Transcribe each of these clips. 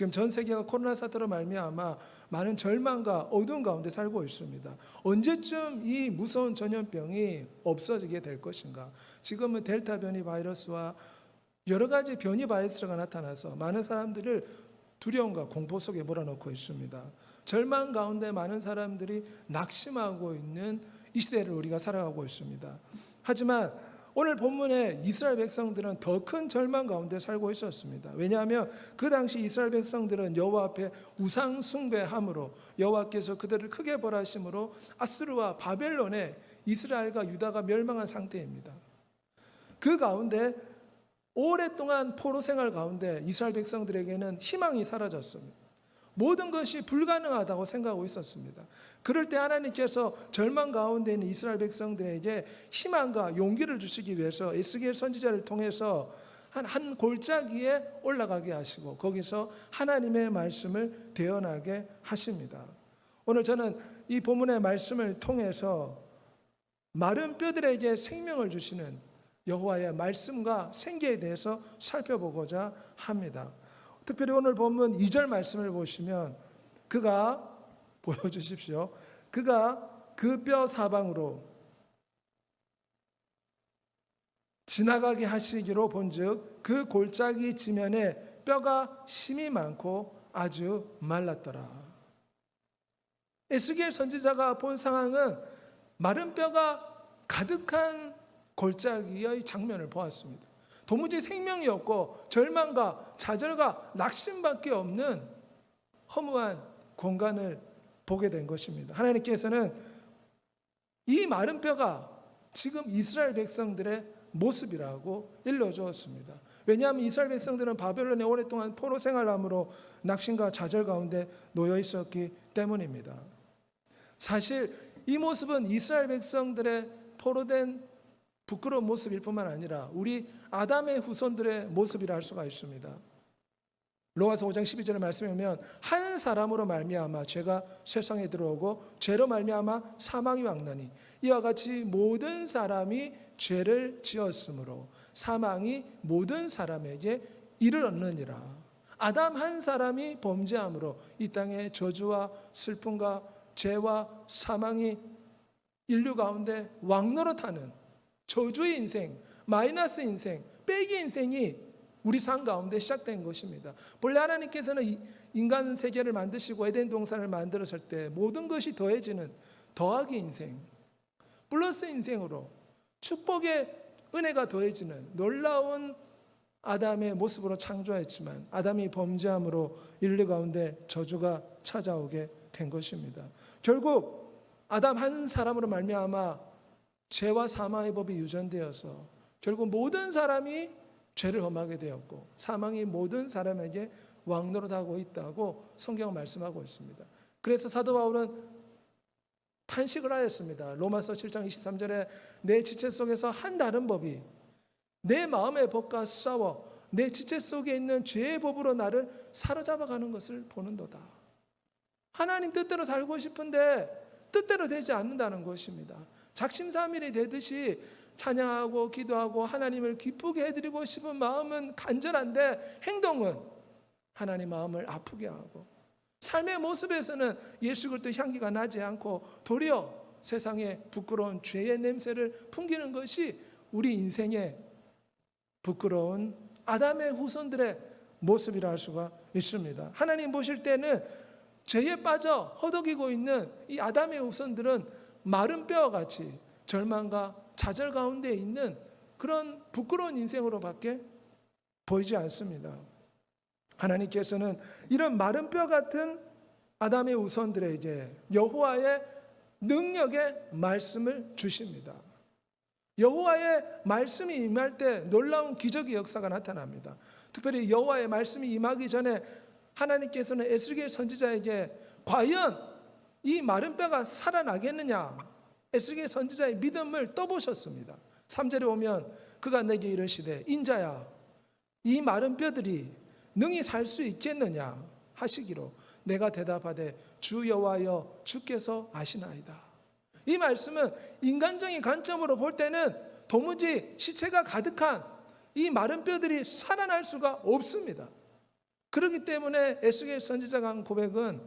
지금 전 세계가 코로나 사태로 말미암아 많은 절망과 어두운 가운데 살고 있습니다. 언제쯤 이 무서운 전염병이 없어지게 될 것인가? 지금은 델타 변이 바이러스와 여러 가지 변이 바이러스가 나타나서 많은 사람들을 두려움과 공포 속에 몰아넣고 있습니다. 절망 가운데 많은 사람들이 낙심하고 있는 이 시대를 우리가 살아가고 있습니다. 하지만 오늘 본문에 이스라엘 백성들은 더 큰 절망 가운데 살고 있었습니다. 왜냐하면 그 당시 이스라엘 백성들은 여호와 앞에 우상 숭배함으로 여호와께서 그들을 크게 벌하심으로 아스르와 바벨론에 이스라엘과 유다가 멸망한 상태입니다. 그 가운데 오랫동안 포로 생활 가운데 이스라엘 백성들에게는 희망이 사라졌습니다. 모든 것이 불가능하다고 생각하고 있었습니다. 그럴 때 하나님께서 절망 가운데 있는 이스라엘 백성들에게 희망과 용기를 주시기 위해서 에스겔 선지자를 통해서 한 골짜기에 올라가게 하시고 거기서 하나님의 말씀을 대언하게 하십니다. 오늘 저는 이 본문의 말씀을 통해서 마른 뼈들에게 생명을 주시는 여호와의 말씀과 생계에 대해서 살펴보고자 합니다. 특별히 오늘 본문 2절 말씀을 보시면 그가 보여주십시오. 그가 그 뼈 사방으로 지나가게 하시기로 본즉 그 골짜기 지면에 뼈가 심이 많고 아주 말랐더라. 에스겔 선지자가 본 상황은 마른 뼈가 가득한 골짜기의 장면을 보았습니다. 도무지 생명이 없고 절망과 좌절과 낙심밖에 없는 허무한 공간을 보게 된 것입니다. 하나님께서는 이 마른 뼈가 지금 이스라엘 백성들의 모습이라고 일러주었습니다. 왜냐하면 이스라엘 백성들은 바벨론에 오랫동안 포로 생활함으로 낙심과 좌절 가운데 놓여 있었기 때문입니다. 사실 이 모습은 이스라엘 백성들의 포로된 부끄러운 모습일 뿐만 아니라 우리 아담의 후손들의 모습이라 할 수가 있습니다. 로마서 5장 12절의 말씀에 보면 한 사람으로 말미암아 죄가 세상에 들어오고 죄로 말미암아 사망이 왕나니 이와 같이 모든 사람이 죄를 지었으므로 사망이 모든 사람에게 이르렀느니라. 아담 한 사람이 범죄함으로 이 땅에 저주와 슬픔과 죄와 사망이 인류 가운데 왕노릇하는 저주의 인생, 마이너스 인생, 빼기 인생이 우리 삶 가운데 시작된 것입니다. 본래 하나님께서는 인간 세계를 만드시고 에덴 동산을 만들었을 때 모든 것이 더해지는 더하기 인생, 플러스 인생으로 축복의 은혜가 더해지는 놀라운 아담의 모습으로 창조했지만 아담이 범죄함으로 인류 가운데 저주가 찾아오게 된 것입니다. 결국 아담 한 사람으로 말미암아 죄와 사망의 법이 유전되어서 결국 모든 사람이 죄를 범하게 되었고 사망이 모든 사람에게 왕노릇하고 있다고 성경은 말씀하고 있습니다. 그래서 사도 바울은 탄식을 하였습니다. 로마서 7장 23절에 내 지체 속에서 한 다른 법이 내 마음의 법과 싸워 내 지체 속에 있는 죄의 법으로 나를 사로잡아가는 것을 보는도다. 하나님 뜻대로 살고 싶은데 뜻대로 되지 않는다는 것입니다. 작심삼일이 되듯이 찬양하고 기도하고 하나님을 기쁘게 해드리고 싶은 마음은 간절한데 행동은 하나님 마음을 아프게 하고 삶의 모습에서는 예수 그리스도의 향기가 나지 않고 도리어 세상에 부끄러운 죄의 냄새를 풍기는 것이 우리 인생의 부끄러운 아담의 후손들의 모습이라 할 수가 있습니다. 하나님 보실 때는 죄에 빠져 허덕이고 있는 이 아담의 후손들은 마른 뼈와 같이 절망과 좌절 가운데 있는 그런 부끄러운 인생으로밖에 보이지 않습니다. 하나님께서는 이런 마른 뼈 같은 아담의 후손들에게 여호와의 능력의 말씀을 주십니다. 여호와의 말씀이 임할 때 놀라운 기적의 역사가 나타납니다. 특별히 여호와의 말씀이 임하기 전에 하나님께서는 에스겔 선지자에게 과연 이 마른 뼈가 살아나겠느냐 에스겔 선지자의 믿음을 떠보셨습니다. 3절에 오면 그가 내게 이르시되 인자야 이 마른 뼈들이 능히 살 수 있겠느냐 하시기로 내가 대답하되 주 여호와여 주께서 아시나이다. 이 말씀은 인간적인 관점으로 볼 때는 도무지 시체가 가득한 이 마른 뼈들이 살아날 수가 없습니다. 그렇기 때문에 에스겔 선지자가 한 고백은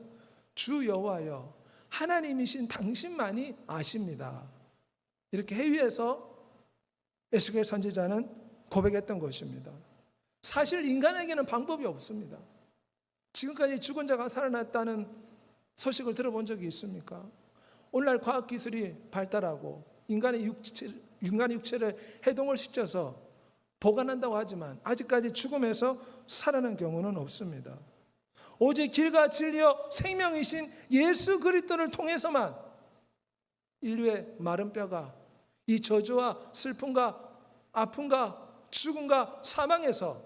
주 여호와여 하나님이신 당신만이 아십니다. 이렇게 회의에서 에스겔 선지자는 고백했던 것입니다. 사실 인간에게는 방법이 없습니다. 지금까지 죽은 자가 살아났다는 소식을 들어본 적이 있습니까? 오늘날 과학기술이 발달하고 인간의 육체를 해동을 시켜서 보관한다고 하지만 아직까지 죽음에서 살아난 경우는 없습니다. 오직 길과 진리요 생명이신 예수 그리스도를 통해서만 인류의 마른 뼈가 이 저주와 슬픔과 아픔과 죽음과 사망에서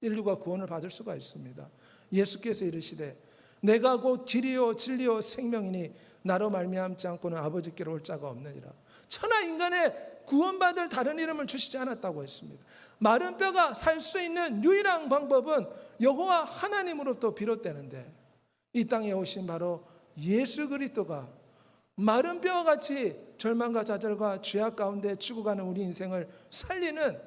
인류가 구원을 받을 수가 있습니다. 예수께서 이르시되 내가 곧 길이요 진리요 생명이니 나로 말미암지 않고는 아버지께로 올 자가 없느니라. 천하 인간의 구원받을 다른 이름을 주시지 않았다고 했습니다. 마른 뼈가 살 수 있는 유일한 방법은 여호와 하나님으로부터 비롯되는데 이 땅에 오신 바로 예수 그리스도가 마른 뼈와 같이 절망과 좌절과 죄악 가운데 죽어가는 우리 인생을 살리는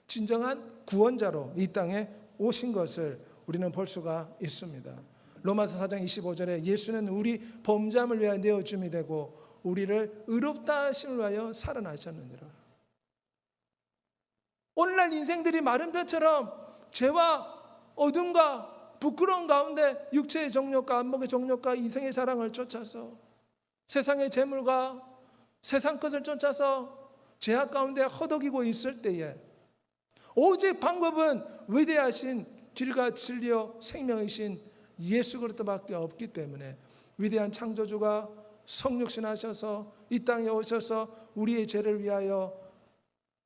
진정한 구원자로 이 땅에 오신 것을 우리는 볼 수가 있습니다. 로마서 4장 25절에 예수는 우리 범죄함을 위하여 내어줌이 되고 우리를 의롭다 하심을 위하여 살아나셨느니라. 오늘날 인생들이 마른 뼈처럼 죄와 어둠과 부끄러운 가운데 육체의 정욕과 안목의 정욕과 인생의 사랑을 쫓아서 세상의 재물과 세상 것을 쫓아서 죄악 가운데 허덕이고 있을 때에 오직 방법은 위대하신 길과 진리요 생명이신 예수 그리스도밖에 없기 때문에 위대한 창조주가 성육신하셔서 이 땅에 오셔서 우리의 죄를 위하여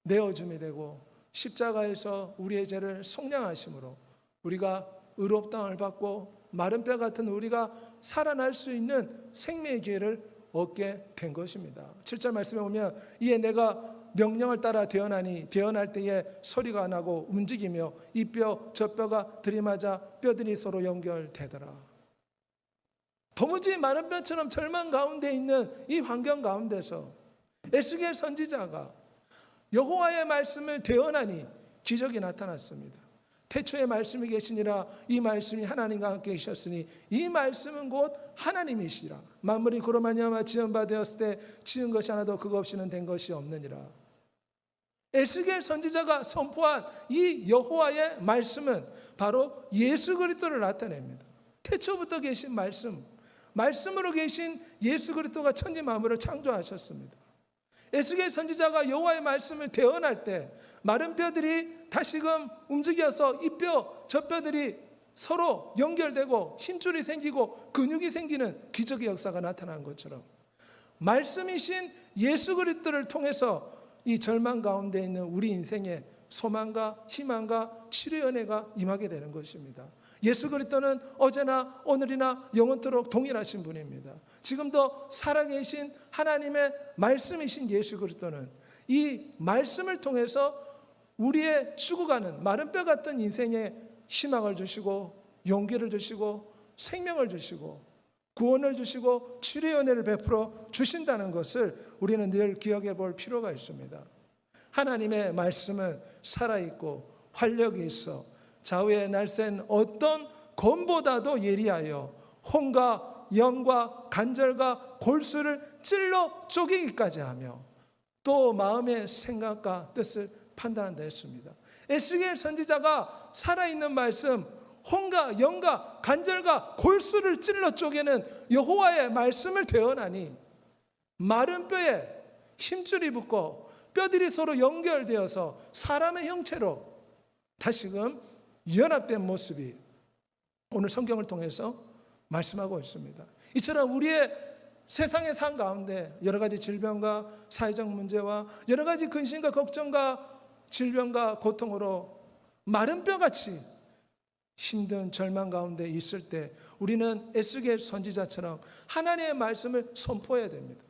내어줌이 되고 십자가에서 우리의 죄를 속량하심으로 우리가 의롭다함을 받고 마른 뼈 같은 우리가 살아날 수 있는 생명의 기회를 얻게 된 것입니다. 7절 말씀에 보면 이에 내가 명령을 따라 대언하니 대언할 때에 소리가 나고 움직이며 이 뼈 저 뼈가 들이맞아 뼈들이 서로 연결되더라. 도무지 마른 뼈처럼 절망 가운데 있는 이 환경 가운데서 에스겔 선지자가 여호와의 말씀을 대언하니 기적이 나타났습니다. 태초에 말씀이 계시니라 이 말씀이 하나님과 함께 계셨으니 이 말씀은 곧 하나님이시라. 만물이 그로 말미암아 지은 바 되었을 때 지은 것이 하나도 그거 없이는 된 것이 없느니라. 에스겔 선지자가 선포한 이 여호와의 말씀은 바로 예수 그리스도를 나타냅니다. 태초부터 계신 말씀으로 계신 예수 그리스도가 천지 만물을 창조하셨습니다. 에스겔 선지자가 여호와의 말씀을 대언할 때 마른 뼈들이 다시금 움직여서 이 뼈, 저 뼈들이 서로 연결되고 힘줄이 생기고 근육이 생기는 기적의 역사가 나타난 것처럼 말씀이신 예수 그리스도를 통해서 이 절망 가운데 있는 우리 인생에 소망과 희망과 치료의 은혜가 임하게 되는 것입니다. 예수 그리스도는 어제나 오늘이나 영원토록 동일하신 분입니다. 지금도 살아계신 하나님의 말씀이신 예수 그리스도는 이 말씀을 통해서 우리의 죽어가는 마른 뼈 같은 인생에 희망을 주시고 용기를 주시고 생명을 주시고 구원을 주시고 치료의 은혜를 베풀어 주신다는 것을 우리는 늘 기억해 볼 필요가 있습니다. 하나님의 말씀은 살아있고 활력이 있어 좌우에 날쌘 어떤 검보다도 예리하여 혼과 영과 간절과 골수를 찔러 쪼개기까지 하며 또 마음의 생각과 뜻을 판단한다 했습니다. 에스겔 선지자가 살아있는 말씀 혼과 영과 간절과 골수를 찔러 쪼개는 여호와의 말씀을 대언하니 마른 뼈에 힘줄이 붙고 뼈들이 서로 연결되어서 사람의 형체로 다시금 연합된 모습이 오늘 성경을 통해서 말씀하고 있습니다. 이처럼 우리의 세상의 삶 가운데 여러 가지 질병과 사회적 문제와 여러 가지 근심과 걱정과 질병과 고통으로 마른 뼈같이 힘든 절망 가운데 있을 때 우리는 에스겔 선지자처럼 하나님의 말씀을 선포해야 됩니다.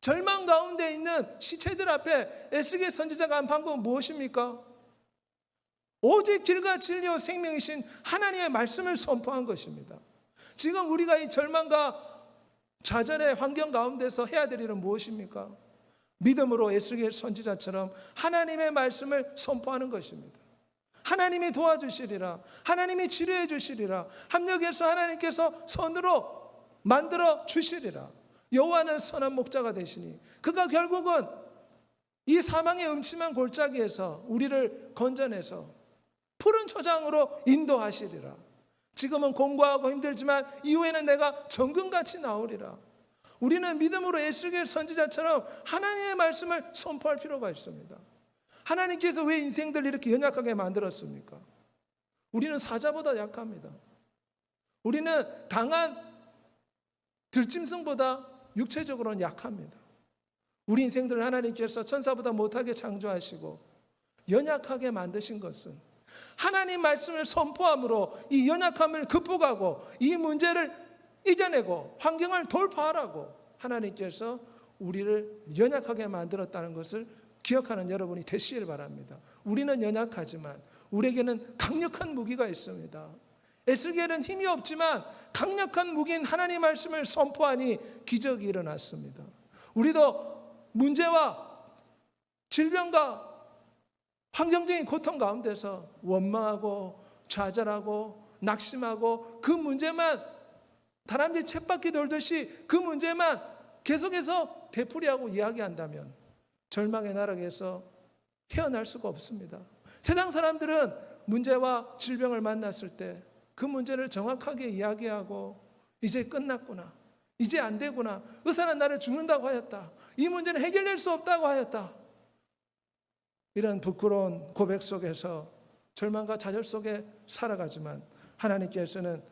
절망 가운데 있는 시체들 앞에 에스겔 선지자가 한 방법은 무엇입니까? 오직 길과 진리와 생명이신 하나님의 말씀을 선포한 것입니다. 지금 우리가 이 절망과 좌절의 환경 가운데서 해야 될 일은 무엇입니까? 믿음으로 에스겔 선지자처럼 하나님의 말씀을 선포하는 것입니다. 하나님이 도와주시리라. 하나님이 치료해 주시리라. 합력해서 하나님께서 선으로 만들어 주시리라. 여호와는 선한 목자가 되시니 그가 결국은 이 사망의 음침한 골짜기에서 우리를 건져내서 푸른 초장으로 인도하시리라. 지금은 공고하고 힘들지만 이후에는 내가 정금같이 나오리라. 우리는 믿음으로 에스겔 선지자처럼 하나님의 말씀을 선포할 필요가 있습니다. 하나님께서 왜 인생들 이렇게 연약하게 만들었습니까? 우리는 사자보다 약합니다. 우리는 강한 들짐승보다 육체적으로는 약합니다. 우리 인생들을 하나님께서 천사보다 못하게 창조하시고 연약하게 만드신 것은 하나님 말씀을 선포함으로 이 연약함을 극복하고 이 문제를 이겨내고 환경을 돌파하라고 하나님께서 우리를 연약하게 만들었다는 것을 기억하는 여러분이 되시길 바랍니다. 우리는 연약하지만 우리에게는 강력한 무기가 있습니다. 에스겔은 힘이 없지만 강력한 무기인 하나님 말씀을 선포하니 기적이 일어났습니다. 우리도 문제와 질병과 환경적인 고통 가운데서 원망하고 좌절하고 낙심하고 그 문제만 다람쥐 쳇바퀴 돌듯이 그 문제만 계속해서 되풀이하고 이야기한다면 절망의 나락에서 헤어날 수가 없습니다. 세상 사람들은 문제와 질병을 만났을 때 그 문제를 정확하게 이야기하고 이제 끝났구나, 이제 안 되구나, 의사는 나를 죽는다고 하였다, 이 문제는 해결될 수 없다고 하였다, 이런 부끄러운 고백 속에서 절망과 좌절 속에 살아가지만 하나님께서는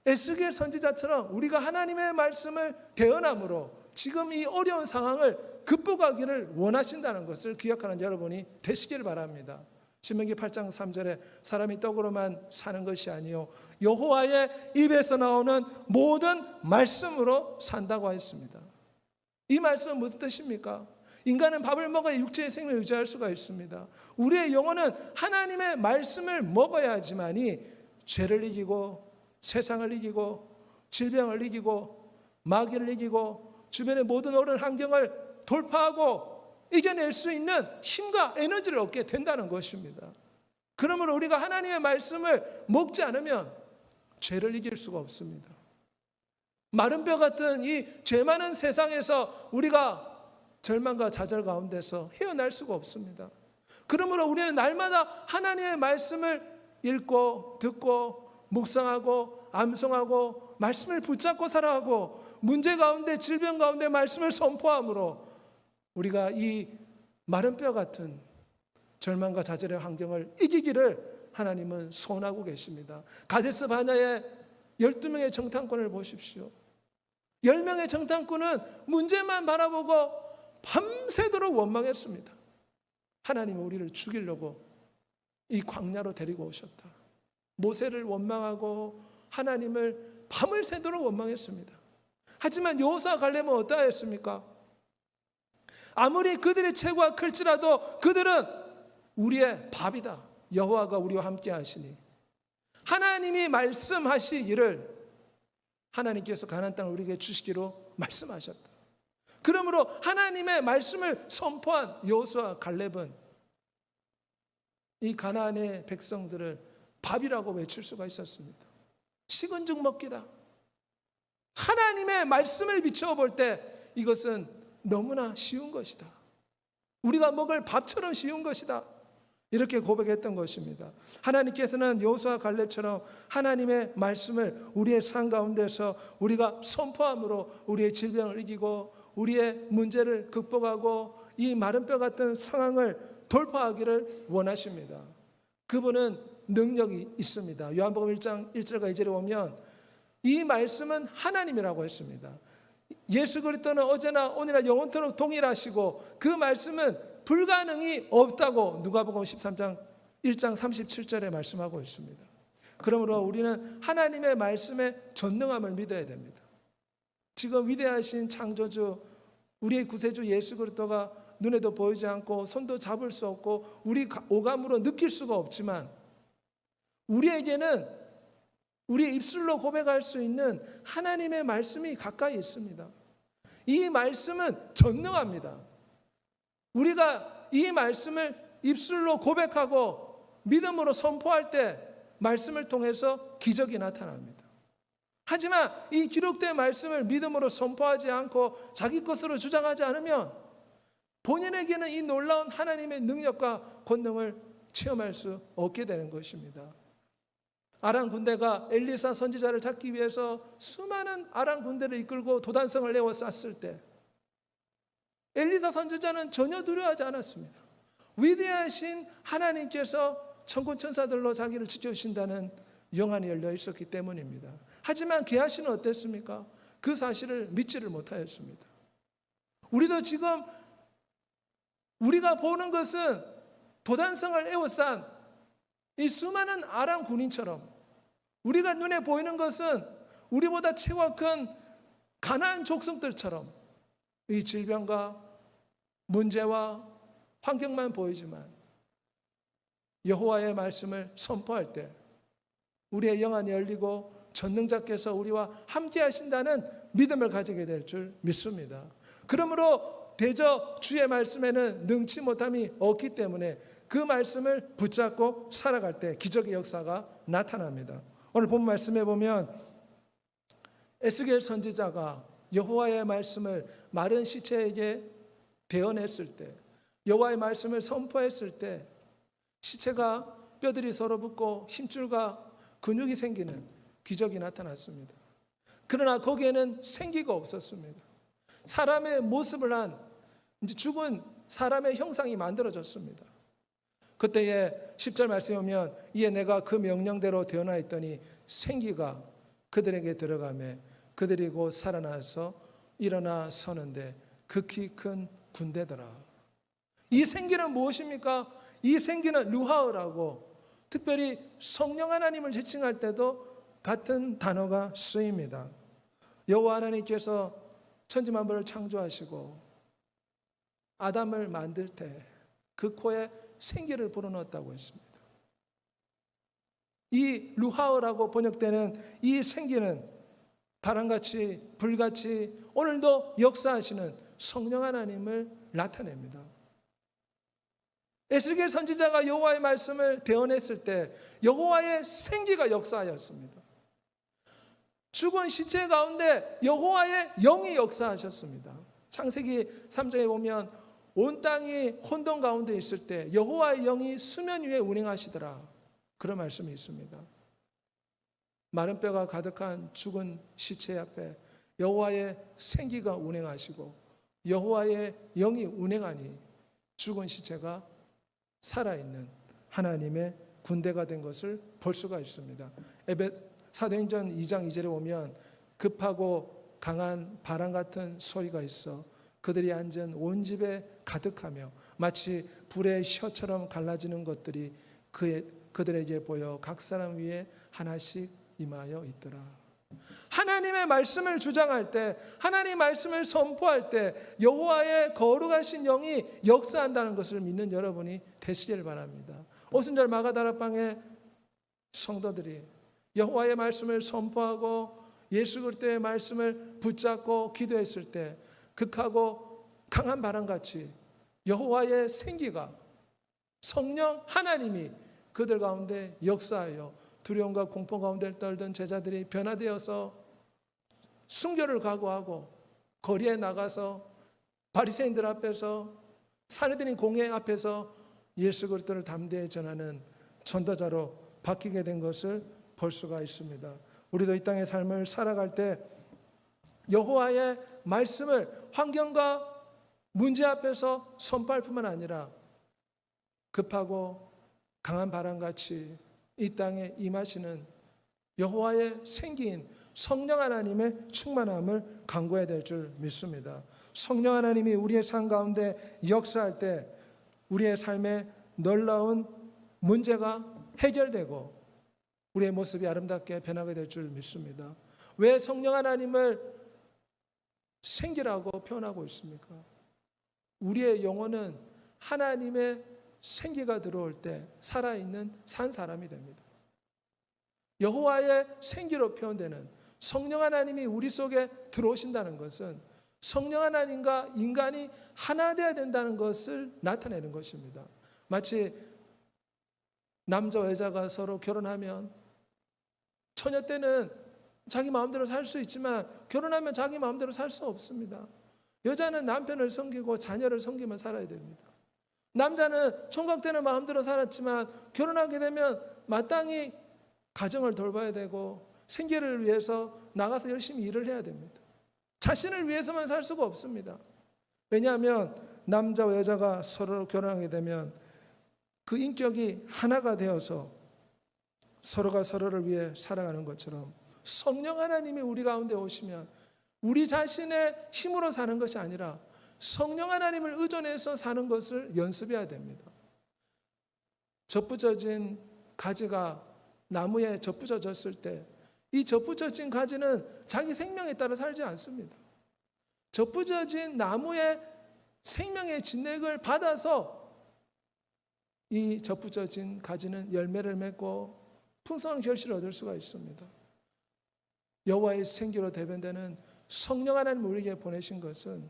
에스겔 선지자처럼 우리가 하나님의 말씀을 대언함으로 지금 이 어려운 상황을 극복하기를 원하신다는 것을 기억하는 여러분이 되시길 바랍니다. 신명기 8장 3절에 사람이 떡으로만 사는 것이 아니요 여호와의 입에서 나오는 모든 말씀으로 산다고 하였습니다. 이 말씀은 무슨 뜻입니까? 인간은 밥을 먹어야 육체의 생명을 유지할 수가 있습니다. 우리의 영혼은 하나님의 말씀을 먹어야 하지만이 죄를 이기고 세상을 이기고 질병을 이기고 마귀를 이기고 주변의 모든 어려운 환경을 돌파하고 이겨낼 수 있는 힘과 에너지를 얻게 된다는 것입니다. 그러므로 우리가 하나님의 말씀을 먹지 않으면 죄를 이길 수가 없습니다. 마른 뼈 같은 이 죄 많은 세상에서 우리가 절망과 좌절 가운데서 헤어날 수가 없습니다. 그러므로 우리는 날마다 하나님의 말씀을 읽고 듣고 묵상하고 암송하고 말씀을 붙잡고 살아가고 문제 가운데 질병 가운데 말씀을 선포함으로 우리가 이 마른 뼈 같은 절망과 좌절의 환경을 이기기를 하나님은 소원하고 계십니다. 가데스 바냐의 12명의 정탐꾼을 보십시오. 10명의 정탐꾼은 문제만 바라보고 밤새도록 원망했습니다. 하나님은 우리를 죽이려고 이 광야로 데리고 오셨다. 모세를 원망하고 하나님을 밤을 새도록 원망했습니다. 하지만 여호수아 갈렙은 어떠하였습니까? 아무리 그들의 체구가 클지라도 그들은 우리의 밥이다. 여호와가 우리와 함께 하시니 하나님이 말씀하시기를 하나님께서 가나안 땅을 우리에게 주시기로 말씀하셨다. 그러므로 하나님의 말씀을 선포한 여호수아 갈렙은 이 가나안의 백성들을 밥이라고 외칠 수가 있었습니다. 식은 죽 먹기다. 하나님의 말씀을 비추어 볼 때 이것은 너무나 쉬운 것이다. 우리가 먹을 밥처럼 쉬운 것이다. 이렇게 고백했던 것입니다. 하나님께서는 여호수아 갈렙처럼 하나님의 말씀을 우리의 삶 가운데서 우리가 선포함으로 우리의 질병을 이기고 우리의 문제를 극복하고 이 마른 뼈 같은 상황을 돌파하기를 원하십니다. 그분은 능력이 있습니다. 요한복음 1장 1절과 2절에 보면 이 말씀은 하나님이라고 했습니다. 예수 그리스도는 어제나 오늘나 영원토록 동일하시고 그 말씀은 불가능이 없다고 누가복음 13장 1장 37절에 말씀하고 있습니다. 그러므로 우리는 하나님의 말씀의 전능함을 믿어야 됩니다. 지금 위대하신 창조주 우리의 구세주 예수 그리스도가 눈에도 보이지 않고 손도 잡을 수 없고 우리 오감으로 느낄 수가 없지만 우리에게는 우리의 입술로 고백할 수 있는 하나님의 말씀이 가까이 있습니다. 이 말씀은 전능합니다. 우리가 이 말씀을 입술로 고백하고 믿음으로 선포할 때 말씀을 통해서 기적이 나타납니다. 하지만 이 기록된 말씀을 믿음으로 선포하지 않고 자기 것으로 주장하지 않으면 본인에게는 이 놀라운 하나님의 능력과 권능을 체험할 수 없게 되는 것입니다. 아람 군대가 엘리사 선지자를 잡기 위해서 수많은 아람 군대를 이끌고 도단성을 에워쌌을 때 엘리사 선지자는 전혀 두려워하지 않았습니다. 위대하신 하나님께서 천군 천사들로 자기를 지켜주신다는 영안이 열려 있었기 때문입니다. 하지만 게하시는 어땠습니까? 그 사실을 믿지를 못하였습니다. 우리도 지금 우리가 보는 것은 도단성을 에워싼 이 수많은 아람 군인처럼 우리가 눈에 보이는 것은 우리보다 체가 큰 가나안 족속들처럼 이 질병과 문제와 환경만 보이지만 여호와의 말씀을 선포할 때 우리의 영안이 열리고 전능자께서 우리와 함께 하신다는 믿음을 가지게 될 줄 믿습니다. 그러므로 대저 주의 말씀에는 능치 못함이 없기 때문에 그 말씀을 붙잡고 살아갈 때 기적의 역사가 나타납니다. 오늘 본 말씀에 보면 에스겔 선지자가 여호와의 말씀을 마른 시체에게 대언했을 때, 여호와의 말씀을 선포했을 때 시체가 뼈들이 서로 붙고 힘줄과 근육이 생기는 기적이 나타났습니다. 그러나 거기에는 생기가 없었습니다. 사람의 모습을 한 이제 죽은 사람의 형상이 만들어졌습니다. 그때에 10절 말씀에 보면 이에 내가 그 명령대로 되어나있더니 생기가 그들에게 들어가매 그들이 곧 살아나서 일어나 서는데 극히 큰 군대더라. 이 생기는 무엇입니까? 이 생기는 루하우라고 특별히 성령 하나님을 지칭할 때도 같은 단어가 쓰입니다. 여호와 하나님께서 천지만물을 창조하시고 아담을 만들 때 그 코에 생기를 불어넣었다고 했습니다. 이 루하우라고 번역되는 이 생기는 바람같이 불같이 오늘도 역사하시는 성령 하나님을 나타냅니다. 에스겔 선지자가 여호와의 말씀을 대언했을 때 여호와의 생기가 역사하였습니다. 죽은 시체 가운데 여호와의 영이 역사하셨습니다. 창세기 3장에 보면 온 땅이 혼돈 가운데 있을 때 여호와의 영이 수면 위에 운행하시더라. 그런 말씀이 있습니다. 마른 뼈가 가득한 죽은 시체 앞에 여호와의 생기가 운행하시고 여호와의 영이 운행하니 죽은 시체가 살아있는 하나님의 군대가 된 것을 볼 수가 있습니다. 사도행전 2장 2절에 보면 급하고 강한 바람 같은 소리가 있어 그들이 앉은 온 집에 가득하며 마치 불의 혀처럼 갈라지는 것들이 그들에게 보여 각 사람 위에 하나씩 임하여 있더라. 하나님의 말씀을 주장할 때 하나님의 말씀을 선포할 때 여호와의 거룩하신 영이 역사한다는 것을 믿는 여러분이 되시길 바랍니다. 오순절 마가다락방의 성도들이 여호와의 말씀을 선포하고 예수 그리스도의 말씀을 붙잡고 기도했을 때 극하고 강한 바람같이 여호와의 생기가 성령 하나님이 그들 가운데 역사하여 두려움과 공포 가운데 떨던 제자들이 변화되어서 순교를 각오하고 거리에 나가서 바리새인들 앞에서 사내들인 공회 앞에서 예수 그리스도를 담대히 전하는 전도자로 바뀌게 된 것을 볼 수가 있습니다. 우리도 이 땅의 삶을 살아갈 때 여호와의 말씀을 환경과 문제 앞에서 선포할 뿐만 아니라 급하고 강한 바람같이 이 땅에 임하시는 여호와의 생기인 성령 하나님의 충만함을 간구해야 될 줄 믿습니다. 성령 하나님이 우리의 삶 가운데 역사할 때 우리의 삶에 놀라운 문제가 해결되고 우리의 모습이 아름답게 변하게 될 줄 믿습니다. 왜 성령 하나님을 생기라고 표현하고 있습니까? 우리의 영혼은 하나님의 생기가 들어올 때 살아있는 산 사람이 됩니다. 여호와의 생기로 표현되는 성령 하나님이 우리 속에 들어오신다는 것은 성령 하나님과 인간이 하나 되어야 된다는 것을 나타내는 것입니다. 마치 남자와 여자가 서로 결혼하면 처녀 때는 자기 마음대로 살 수 있지만 결혼하면 자기 마음대로 살 수 없습니다. 여자는 남편을 섬기고 자녀를 섬기며 살아야 됩니다. 남자는 총각 때는 마음대로 살았지만 결혼하게 되면 마땅히 가정을 돌봐야 되고 생계를 위해서 나가서 열심히 일을 해야 됩니다. 자신을 위해서만 살 수가 없습니다. 왜냐하면 남자와 여자가 서로 결혼하게 되면 그 인격이 하나가 되어서 서로가 서로를 위해 살아가는 것처럼 성령 하나님이 우리 가운데 오시면 우리 자신의 힘으로 사는 것이 아니라 성령 하나님을 의존해서 사는 것을 연습해야 됩니다. 접붙여진 가지가 나무에 접붙여졌을 때 이 접붙여진 가지는 자기 생명에 따라 살지 않습니다. 접붙여진 나무의 생명의 진액을 받아서 이 접붙여진 가지는 열매를 맺고 풍성한 결실을 얻을 수가 있습니다. 여호와의 생기로 대변되는 성령 하나님 우리에게 보내신 것은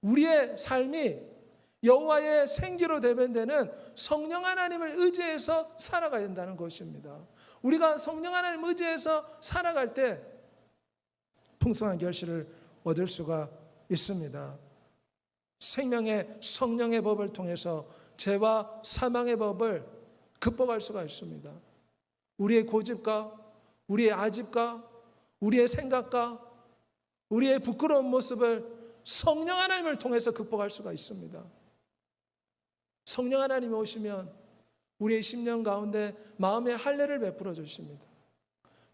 우리의 삶이 여호와의 생기로 대변되는 성령 하나님을 의지해서 살아가야 된다는 것입니다. 우리가 성령 하나님을 의지해서 살아갈 때 풍성한 결실을 얻을 수가 있습니다. 생명의 성령의 법을 통해서 죄와 사망의 법을 극복할 수가 있습니다. 우리의 고집과 우리의 아집과 우리의 생각과 우리의 부끄러운 모습을 성령 하나님을 통해서 극복할 수가 있습니다. 성령 하나님이 오시면 우리의 심령 가운데 마음의 할례를 베풀어 주십니다.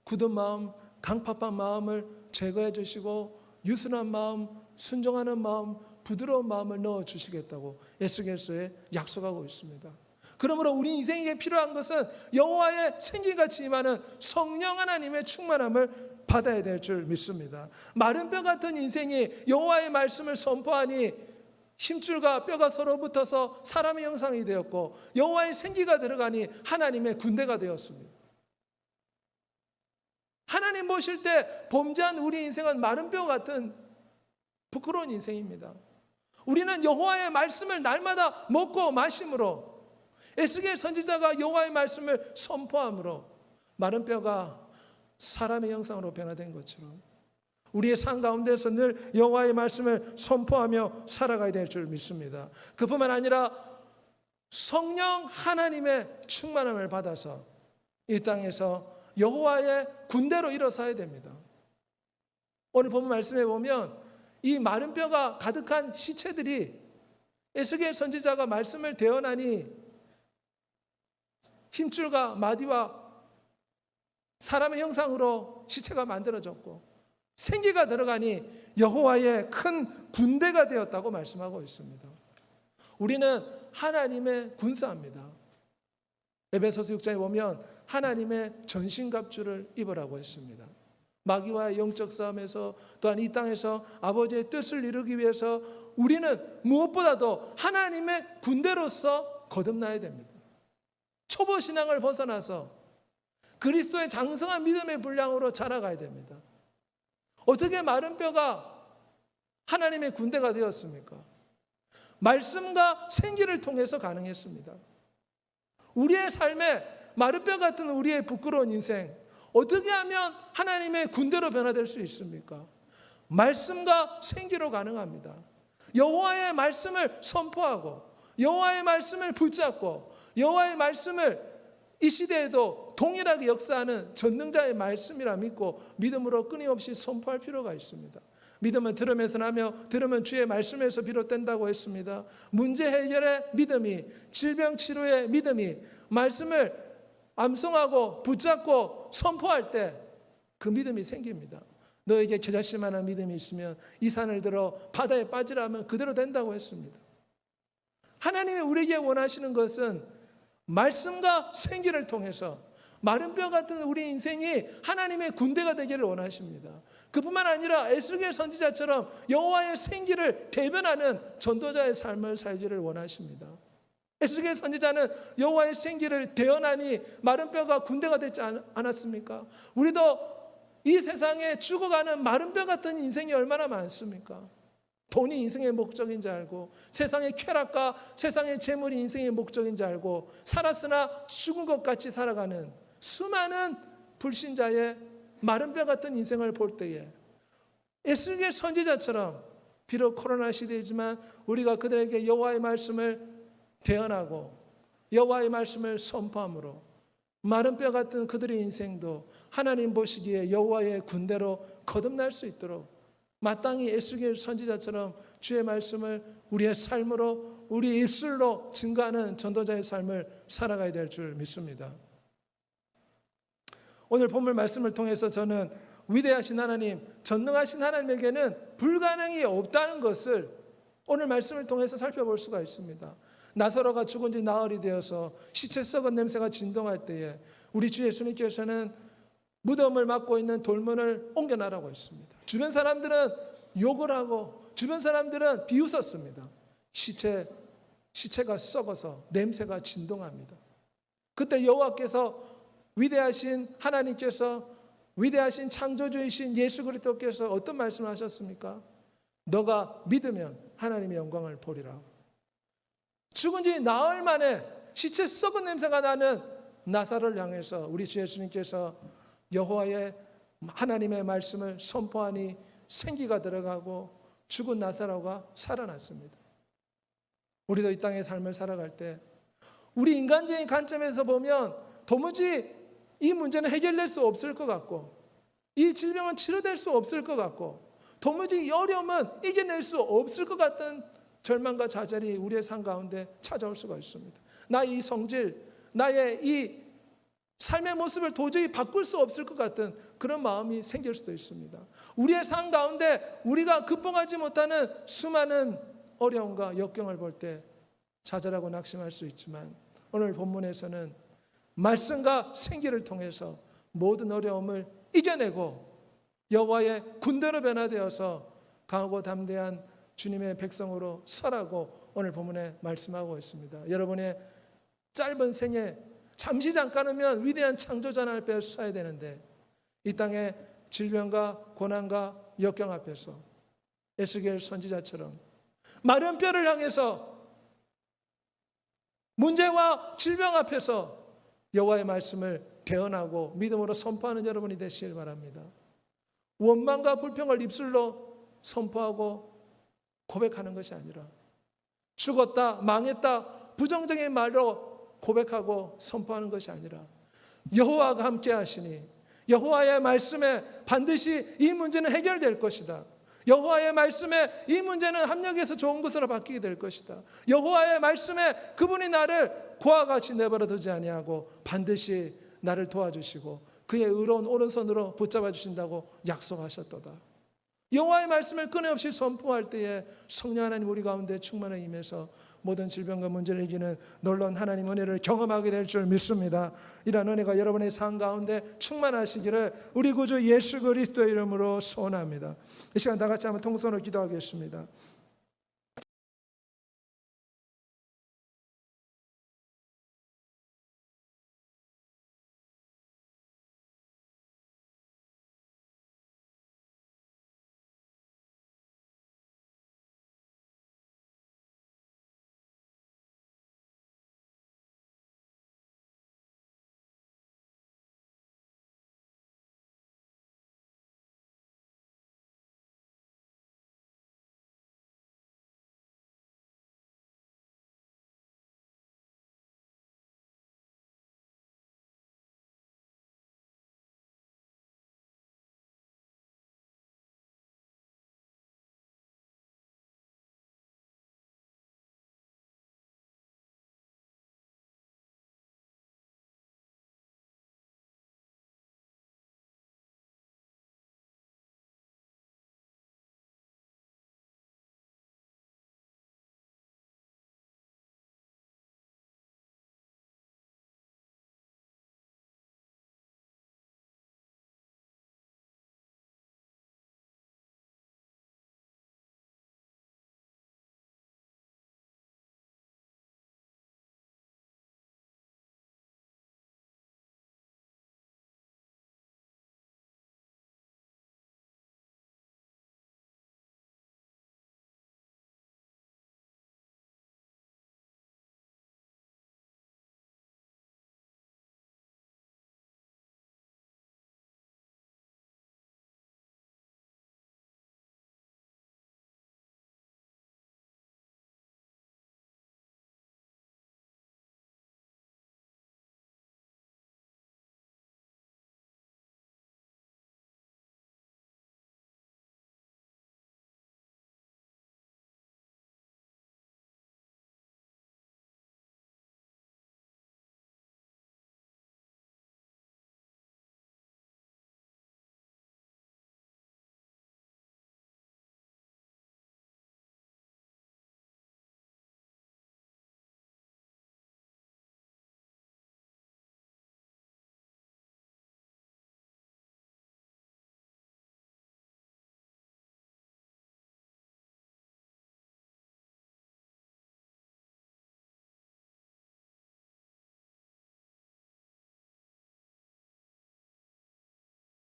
굳은 마음, 강팍한 마음을 제거해 주시고 유순한 마음, 순종하는 마음, 부드러운 마음을 넣어 주시겠다고 에스겔서에 약속하고 있습니다. 그러므로 우리 인생에게 필요한 것은 여호와의 생기같이 임하는 성령 하나님의 충만함을 받아야 될 줄 믿습니다. 마른 뼈 같은 인생이 여호와의 말씀을 선포하니 힘줄과 뼈가 서로 붙어서 사람의 형상이 되었고 여호와의 생기가 들어가니 하나님의 군대가 되었습니다. 하나님 보실 때 범죄한 우리 인생은 마른 뼈 같은 부끄러운 인생입니다. 우리는 여호와의 말씀을 날마다 먹고 마심으로 에스겔 선지자가 여호와의 말씀을 선포함으로 마른 뼈가 사람의 형상으로 변화된 것처럼 우리의 삶 가운데서 늘 여호와의 말씀을 선포하며 살아가야 될 줄 믿습니다. 그뿐만 아니라 성령 하나님의 충만함을 받아서 이 땅에서 여호와의 군대로 일어서야 됩니다. 오늘 본문 말씀에 보면 이 마른 뼈가 가득한 시체들이 에스겔 선지자가 말씀을 대언하니 힘줄과 마디와 사람의 형상으로 시체가 만들어졌고 생기가 들어가니 여호와의 큰 군대가 되었다고 말씀하고 있습니다. 우리는 하나님의 군사입니다. 에베소서 6장에 보면 하나님의 전신갑주를 입으라고 했습니다. 마귀와의 영적 싸움에서 또한 이 땅에서 아버지의 뜻을 이루기 위해서 우리는 무엇보다도 하나님의 군대로서 거듭나야 됩니다. 초보 신앙을 벗어나서 그리스도의 장성한 믿음의 분량으로 자라가야 됩니다. 어떻게 마른 뼈가 하나님의 군대가 되었습니까? 말씀과 생기를 통해서 가능했습니다. 우리의 삶에 마른 뼈 같은 우리의 부끄러운 인생 어떻게 하면 하나님의 군대로 변화될 수 있습니까? 말씀과 생기로 가능합니다. 여호와의 말씀을 선포하고 여호와의 말씀을 붙잡고 여호와의 말씀을 이 시대에도 동일하게 역사하는 전능자의 말씀이라 믿고 믿음으로 끊임없이 선포할 필요가 있습니다. 믿음은 들으면서 나며 들으면 주의 말씀에서 비롯된다고 했습니다. 문제 해결의 믿음이, 질병 치료의 믿음이 말씀을 암송하고 붙잡고 선포할 때 그 믿음이 생깁니다. 너에게 겨자씨만한 믿음이 있으면 이 산을 들어 바다에 빠지라 하면 그대로 된다고 했습니다. 하나님이 우리에게 원하시는 것은 말씀과 생기를 통해서 마른 뼈 같은 우리 인생이 하나님의 군대가 되기를 원하십니다. 그뿐만 아니라 에스겔 선지자처럼 여호와의 생기를 대변하는 전도자의 삶을 살기를 원하십니다. 에스겔 선지자는 여호와의 생기를 대언하니 마른 뼈가 군대가 되지 않았습니까? 우리도 이 세상에 죽어가는 마른 뼈 같은 인생이 얼마나 많습니까? 돈이 인생의 목적인 줄 알고, 세상의 쾌락과 세상의 재물이 인생의 목적인 줄 알고 살았으나 죽은 것 같이 살아가는 수많은 불신자의 마른 뼈 같은 인생을 볼 때에 에스겔 선지자처럼 비록 코로나 시대이지만 우리가 그들에게 여호와의 말씀을 대언하고 여호와의 말씀을 선포함으로 마른 뼈 같은 그들의 인생도 하나님 보시기에 여호와의 군대로 거듭날 수 있도록 마땅히 에스겔 선지자처럼 주의 말씀을 우리의 삶으로, 우리 입술로 증거하는 전도자의 삶을 살아가야 될 줄 믿습니다. 오늘 본문 말씀을 통해서 저는 위대하신 하나님, 전능하신 하나님에게는 불가능이 없다는 것을 오늘 말씀을 통해서 살펴볼 수가 있습니다. 나사로가 죽은 지 나흘이 되어서 시체 썩은 냄새가 진동할 때에 우리 주 예수님께서는 무덤을 막고 있는 돌문을 옮겨나라고 했습니다. 주변 사람들은 욕을 하고 주변 사람들은 비웃었습니다. 시체가 썩어서 냄새가 진동합니다. 그때 여호와께서 위대하신 하나님께서, 위대하신 창조주이신 예수 그리스도께서 어떤 말씀을 하셨습니까? 너가 믿으면 하나님의 영광을 보리라. 죽은 지 나흘 만에 시체 썩은 냄새가 나는 나사로를 향해서 우리 주 예수님께서 여호와의 하나님의 말씀을 선포하니 생기가 들어가고 죽은 나사로가 살아났습니다. 우리도 이 땅의 삶을 살아갈 때 우리 인간적인 관점에서 보면 도무지 이 문제는 해결될 수 없을 것 같고 이 질병은 치료될 수 없을 것 같고 도무지 이 어려움은 이겨낼 수 없을 것 같은 절망과 좌절이 우리의 삶 가운데 찾아올 수가 있습니다. 나의 이 성질, 나의 이 삶의 모습을 도저히 바꿀 수 없을 것 같은 그런 마음이 생길 수도 있습니다. 우리의 삶 가운데 우리가 극복하지 못하는 수많은 어려움과 역경을 볼 때 좌절하고 낙심할 수 있지만 오늘 본문에서는 말씀과 생기를 통해서 모든 어려움을 이겨내고 여호와의 군대로 변화되어서 강하고 담대한 주님의 백성으로 서라고 오늘 본문에 말씀하고 있습니다. 여러분의 짧은 생에 잠시 잠깐이면 위대한 창조자 앞에 서야 되는데 이 땅의 질병과 고난과 역경 앞에서 에스겔 선지자처럼 마른 뼈를 향해서 문제와 질병 앞에서 여호와의 말씀을 대언하고 믿음으로 선포하는 여러분이 되시길 바랍니다. 원망과 불평을 입술로 선포하고 고백하는 것이 아니라 죽었다, 망했다, 부정적인 말로 고백하고 선포하는 것이 아니라 여호와가 함께 하시니 여호와의 말씀에 반드시 이 문제는 해결될 것이다. 여호와의 말씀에 이 문제는 합력해서 좋은 것으로 바뀌게 될 것이다. 여호와의 말씀에 그분이 나를 고와 같이 내버려 두지 아니하고 반드시 나를 도와주시고 그의 의로운 오른손으로 붙잡아 주신다고 약속하셨도다. 여호와의 말씀을 끊임없이 선포할 때에 성령 하나님 우리 가운데 충만히 임해서 모든 질병과 문제를 이기는 놀라운 하나님 은혜를 경험하게 될 줄 믿습니다. 이러한 은혜가 여러분의 삶 가운데 충만하시기를 우리 구주 예수 그리스도의 이름으로 소원합니다. 이 시간 다 같이 한번 통성으로 기도하겠습니다.